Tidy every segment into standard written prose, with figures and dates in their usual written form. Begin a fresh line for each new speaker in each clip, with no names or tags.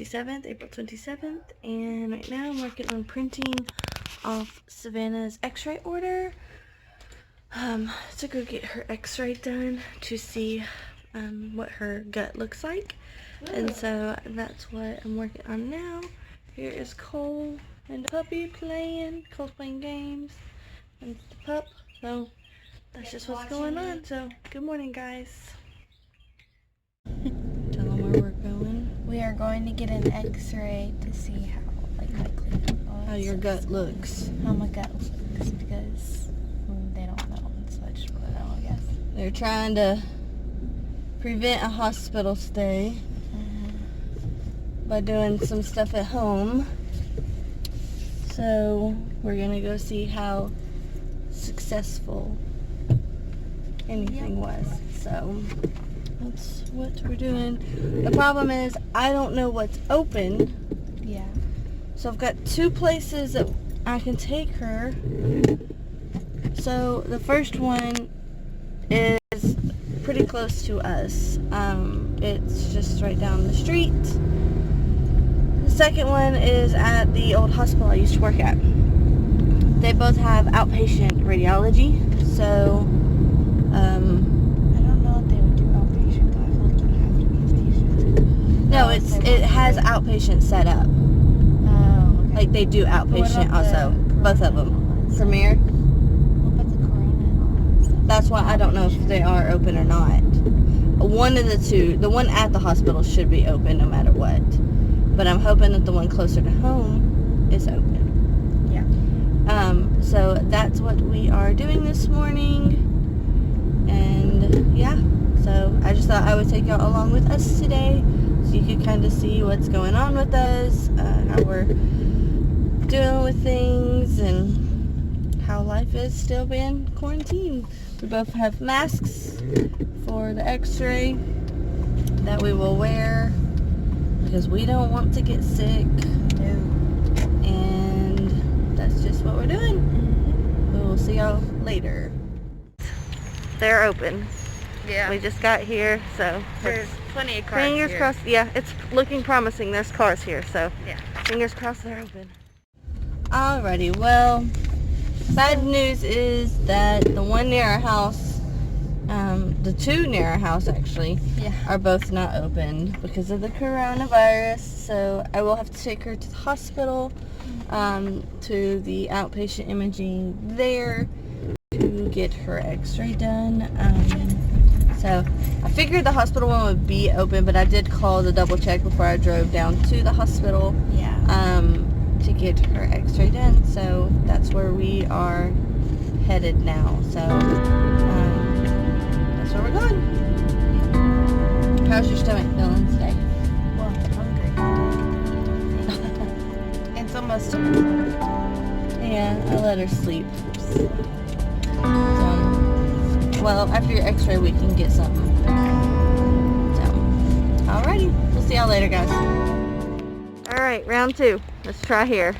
April 27th, and right now I'm working on printing off Savannah's X-ray order to go get her X-ray done to see what her gut looks like. And so that's what I'm working on now. Here is Cole and the puppy playing. Cole's playing games, and the pup. So that's just what's going on. So good morning, guys. Tell them where we're going.
We are going to get an X-ray to see how, like, my clean
How your gut looks.
How my gut looks, because they don't know, so I just want to know, I guess.
They're trying to prevent a hospital stay by doing some stuff at home. So we're gonna go see how successful anything was. So that's what we're doing. The problem is I don't know what's open.
Yeah. So
So I've got two places that I can take her. So the first one is pretty close to us. It's just right down the street. The second one is at the old hospital I used to work at. They both have outpatient radiology, so
I don't know if they would do outpatient, though. I feel like you have to be inpatient.
no, it has outpatient set up.
Oh, okay.
Like they do outpatient also, both of them. Premier.
What about the corona and all that stuff?
That's why I don't know if they are open or not. One of the two, the one at the hospital should be open no matter what. But I'm hoping that the one closer to home is open.
Yeah.
So that's what we are doing this morning. And yeah, so I just thought I would take y'all along with us today so you could kind of see what's going on with us, how we're dealing with things, and how life is still being quarantined. We both have masks for the X-ray that we will wear because we don't want to get sick.
No.
And that's just what we're doing. We will see y'all later. They're open.
Yeah.
We just got here, so
There's plenty of cars
fingers
here.
crossed. Yeah, it's looking promising. There's cars here, so
Yeah.
fingers crossed they're open. Alrighty, well, bad news is that the one near our house, the two near our house actually,
Yeah.
are both not open because of the coronavirus. So I will have to take her to the hospital, to the outpatient imaging there to get her X-ray done. So I figured the hospital one would be open, but I did call to double check before I drove down to the hospital.
Yeah.
To get her X-ray done. So that's where we are headed now. So that's where we're going. How's your stomach feeling today?
Well, I'm hungry. It's almost
Yeah, I let her sleep. So, well, after your X-ray we can get something. So, alrighty. We'll see y'all later, guys. Alright, round two. Let's try here.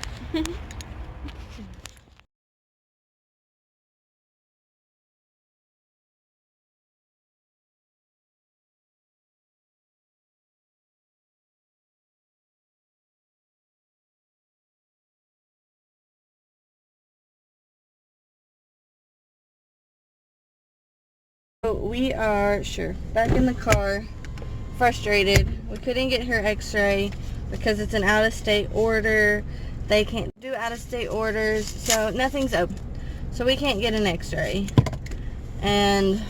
So we are, back in the car, frustrated. We couldn't get her X-ray because it's an out-of-state order. They can't do out-of-state orders, so nothing's open. So we can't get an X-ray. And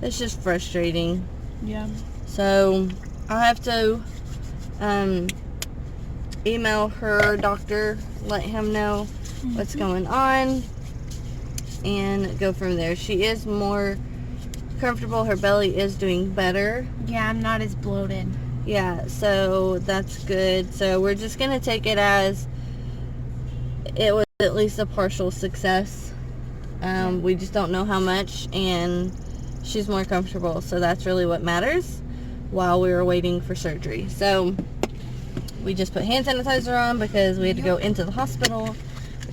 it's just frustrating.
Yeah.
So I'll have to email her doctor, let him know what's going on, and go from there. She is more comfortable. Her belly is doing better.
Yeah, I'm not as bloated.
Yeah, so that's good. So we're just going to take it as it was at least a partial success. We just don't know how much, and she's more comfortable. So that's really what matters while we were waiting for surgery. So we just put hand sanitizer on because we had to go into the hospital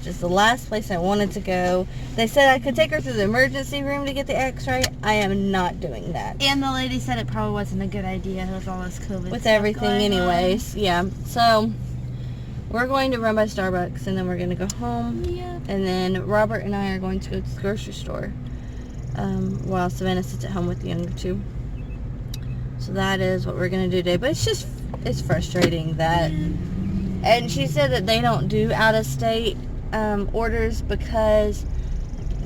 which is the last place I wanted to go. They said I could take her through the emergency room to get the X-ray. I am not doing that.
And the lady said it probably wasn't a good idea with all this COVID
With
stuff
everything
going
anyways. Yeah. So, we're going to run by Starbucks, and then we're going to go home.
Yeah.
And then Robert and I are going to go to the grocery store while Savannah sits at home with the younger two. So that is what we're going to do today. But it's frustrating that... And she said that they don't do out-of-state orders because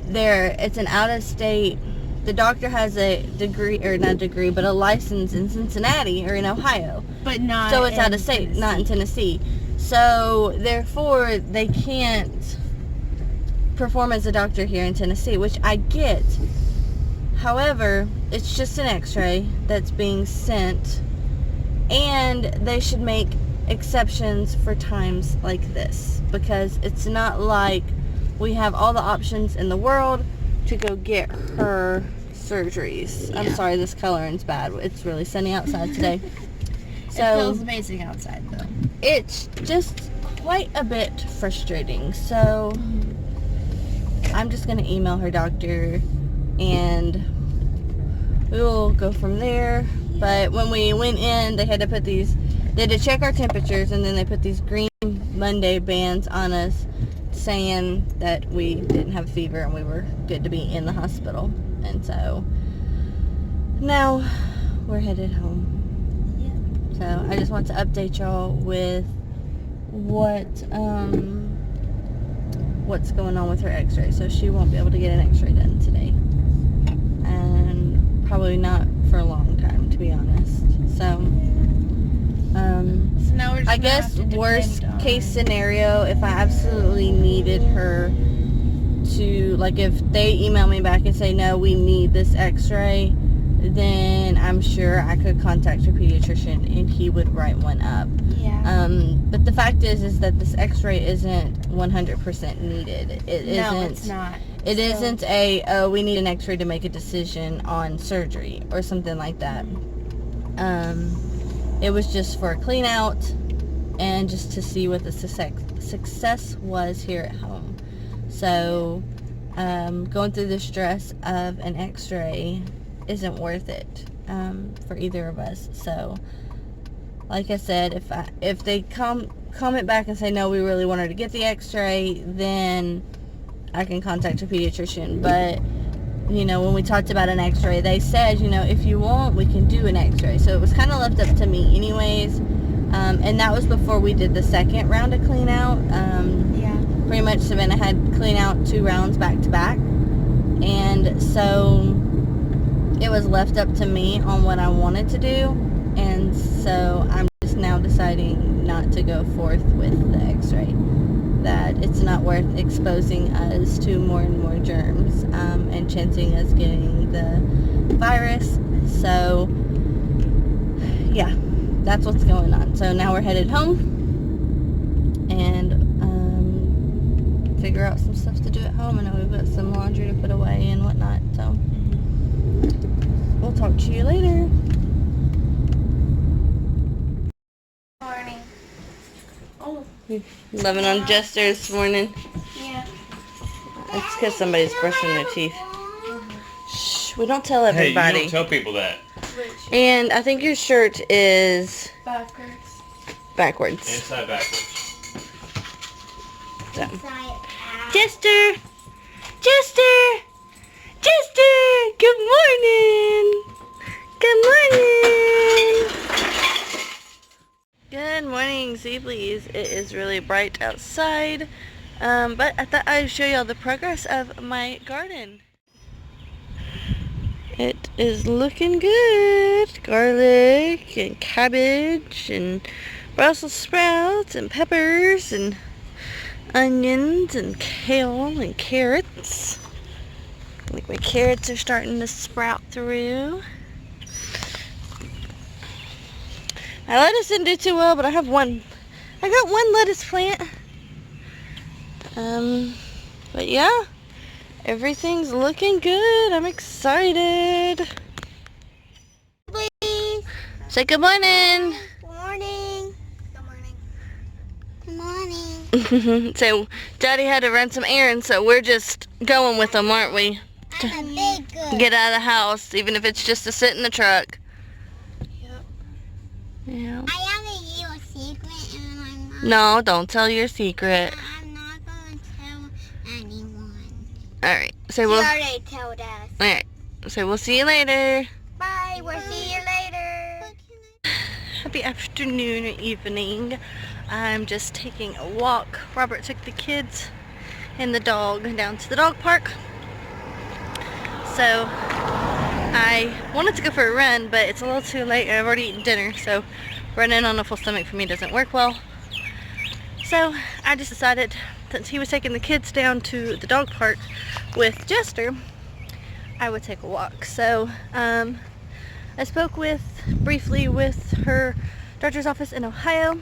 it's an out-of-state... The doctor has a degree, or not a degree, but a license in Cincinnati or in Ohio.
But not
So it's
in
out-of-state,
Tennessee.
not in Tennessee. So, therefore, they can't perform as a doctor here in Tennessee, which I get. However, it's just an X-ray that's being sent, and they should make exceptions for times like this, because it's not like we have all the options in the world to go get her surgeries.
Yeah.
I'm sorry, this coloring's bad. It's really sunny outside today. So
It feels amazing outside, though.
it's just quite a bit frustrating. So I'm just going to email her doctor, and we'll go from there. But when we went in, they had to check our temperatures, and then they put these green Monday bands on us saying that we didn't have a fever and we were good to be in the hospital. And so now we're headed home. So I just want to update y'all with what's going on with her X-ray. So she won't be able to get an X-ray done today, and probably not for a long time, to be honest. So
So now we're just
I
gonna
guess
have to
worst
depend
case
on-
scenario, if I absolutely needed her to, like, if they email me back and say, no, we need this X-ray, then I'm sure I could contact her pediatrician and he would write one up.
Yeah.
But the fact is that this X-ray isn't 100% needed.
No, it's not.
It
So-
isn't we need an X-ray to make a decision on surgery or something like that. It was just for a clean out and just to see what the success was here at home. So, going through the stress of an X-ray isn't worth it for either of us. So, like I said, if they comment back and say, no, we really want her to get the X-ray, then I can contact a pediatrician. But, you know, when we talked about an X-ray, they said, you know, if you want, we can do an X-ray. So it was kind of left up to me anyways. And that was before we did the second round of clean out.
Yeah.
Pretty much Savannah had clean out 2 rounds back to back. And so it was left up to me on what I wanted to do. And so I'm just now deciding not to go forth with the X-ray. That it's not worth exposing us to more and more germs and chancing us getting the virus. So, yeah, that's what's going on. So now we're headed home and figure out some stuff to do at home. I know we've got some laundry to put away and whatnot. So we'll talk to you later.
Morning. Oh,
Loving on Jester this morning.
yeah.
It's because somebody's brushing their teeth. Shh, we don't tell
Hey, you
everybody.
don't tell people that.
And I think your shirt is
Backwards.
backwards.
Inside backwards.
So. Jester! Jester! Jester! Good morning! Good morning! Good morning, Zeeblies. It is really bright outside, but I thought I'd show y'all the progress of my garden. It is looking good. Garlic and cabbage and Brussels sprouts and peppers and onions and kale and carrots. Like my carrots are starting to sprout through. My lettuce didn't do too well, but I got one lettuce plant. But yeah, everything's looking good. I'm excited. Say good morning.
Good morning. Good morning. Good morning.
So, Daddy had to run some errands, so we're just going with him, aren't we?
I'm a big girl.
Get out of the house, even if it's just to sit in the truck.
Yep.
Yeah.
I have a little secret and I'm not.
No, don't tell your secret.
I'm not going to tell anyone.
Alright, so
She
we'll...
already told us.
Alright, so we'll see you later.
Bye. We'll see you later.
Happy afternoon or evening. I'm just taking a walk. Robert took the kids and the dog down to the dog park. So I wanted to go for a run, but it's a little too late. I've already eaten dinner, so running on a full stomach for me doesn't work well. So I just decided, since he was taking the kids down to the dog park with Jester, I would take a walk. So I spoke briefly with her doctor's office in Ohio,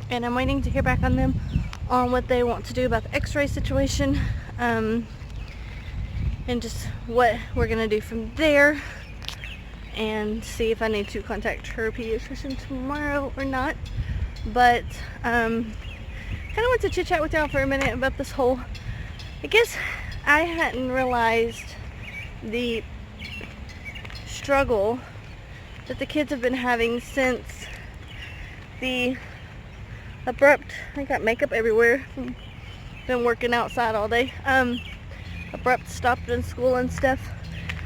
and I'm waiting to hear back on them on what they want to do about the Xray situation, and just what we're gonna do from there, and see if I need to contact her pediatrician tomorrow or not. But kind of want to chit chat with y'all for a minute about this whole, I guess I hadn't realized the struggle that the kids have been having since the abrupt, I got makeup everywhere, been working outside all day, abrupt stop in school and stuff.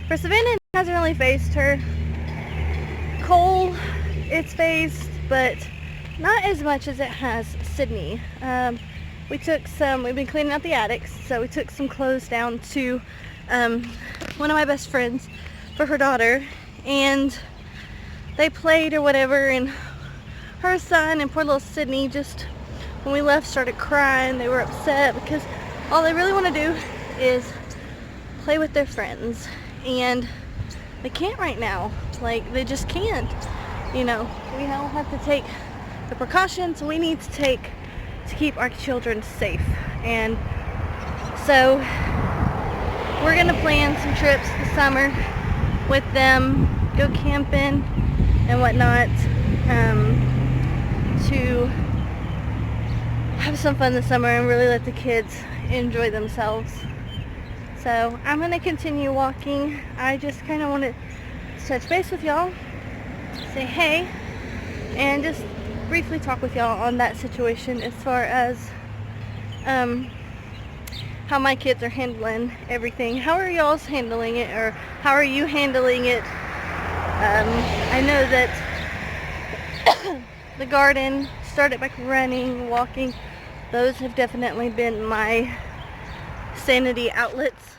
For Savannah, it hasn't really faced her. Cole, it's faced, but not as much as it has Sydney. We've been cleaning out the attics, so we took some clothes down to one of my best friends for her daughter, and they played or whatever, and her son and poor little Sydney just, when we left, started crying. They were upset because all they really want to do is play with their friends, and they can't right now. Like, they just can't. You know, we all have to take the precautions we need to take to keep our children safe. And so we're gonna plan some trips this summer with them, go camping and whatnot, to have some fun this summer and really let the kids enjoy themselves. So I'm gonna continue walking. I just kind of want to touch base with y'all, say hey, and just briefly talk with y'all on that situation as far as how my kids are handling everything. How are y'all's handling it, or how are you handling it? I know that the garden started back running, walking. Those have definitely been my sanity outlets.